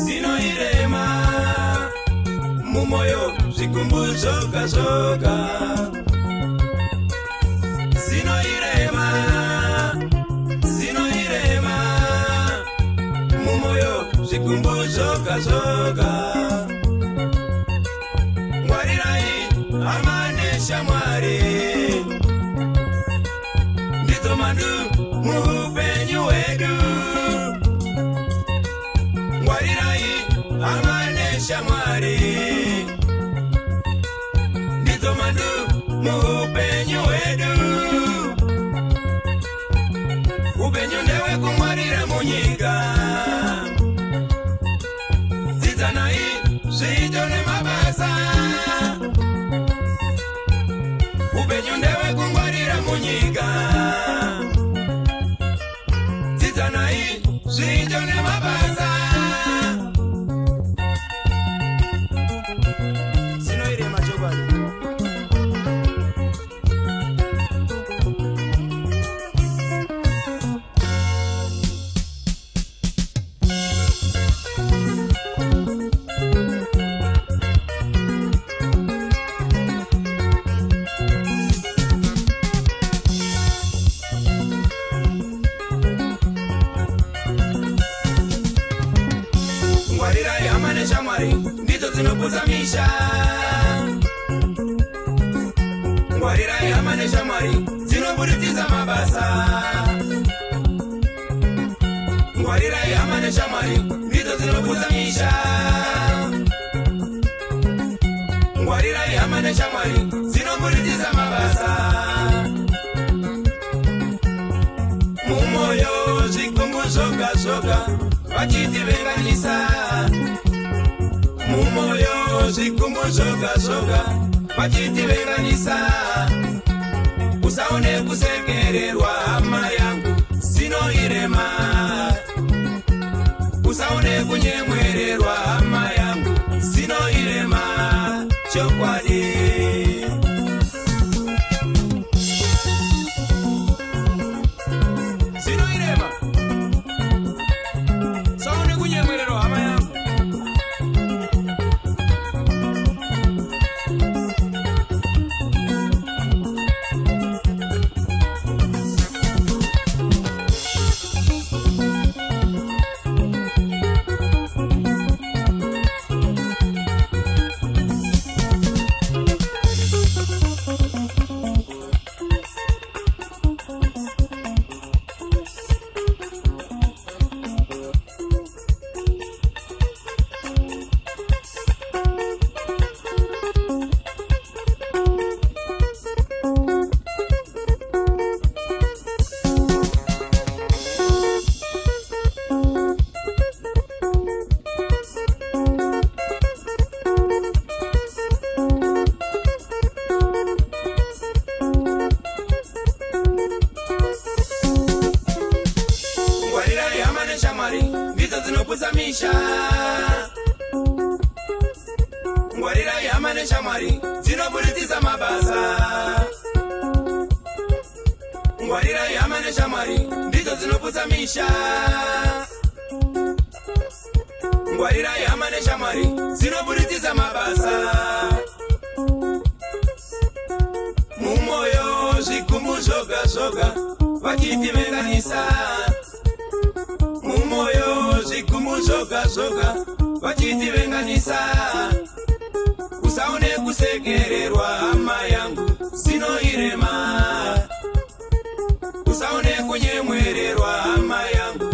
Sinoirema mumoyo zikumbuzoka zoka. Sinoirema mumoyo zikumbuzoka zoka. Ngwarirai amanesha mwari ndizo mandu muhupenyu wedu. Ngwarirai amanesha mwari ndizo mandu muhupenyu wedu. Upenyu ndewe kumwarira munyika zizanai zitone mabasa. Upenyu ndewe kumwarira munyika zizanai zitone mabasa. Sinoirema chobali Shamwari ndizo zinokuzamisha. Ngwarirai amane shamwari zinoburitiza mabasa. Ngwarirai amane shamwari ndizo zinokuzamisha. Ngwarirai amane shamwari zinoburitiza mabasa. Mumoyo zikumbuzoka zoka vachitivenganisa. Mumoyo zikumbuzoka zoka vachitivenganisa. Usaone kusekererwa hama yangu Sinoirema. Usaone kunyemwererwa hama yangu Sinoirema chokwadi. Sinoirema saone kunyemwererwa hama yangu. Ndizo zinokuzamisha. Ngwarirai amane shamwari zinoburitiza mabasa. Ngwarirai amane shamwari ndizo zinokuzamisha. Ngwarirai amane shamwari zinoburitiza mabasa. Mumoyo zikumbuzoka zoka vachitivenganisa. Mumoyo zikumbuzoka zoka vachitivenganisa. Usaone kusekererwa hama yangu Sinoirema. Usaone kunyemwererwa hama yangu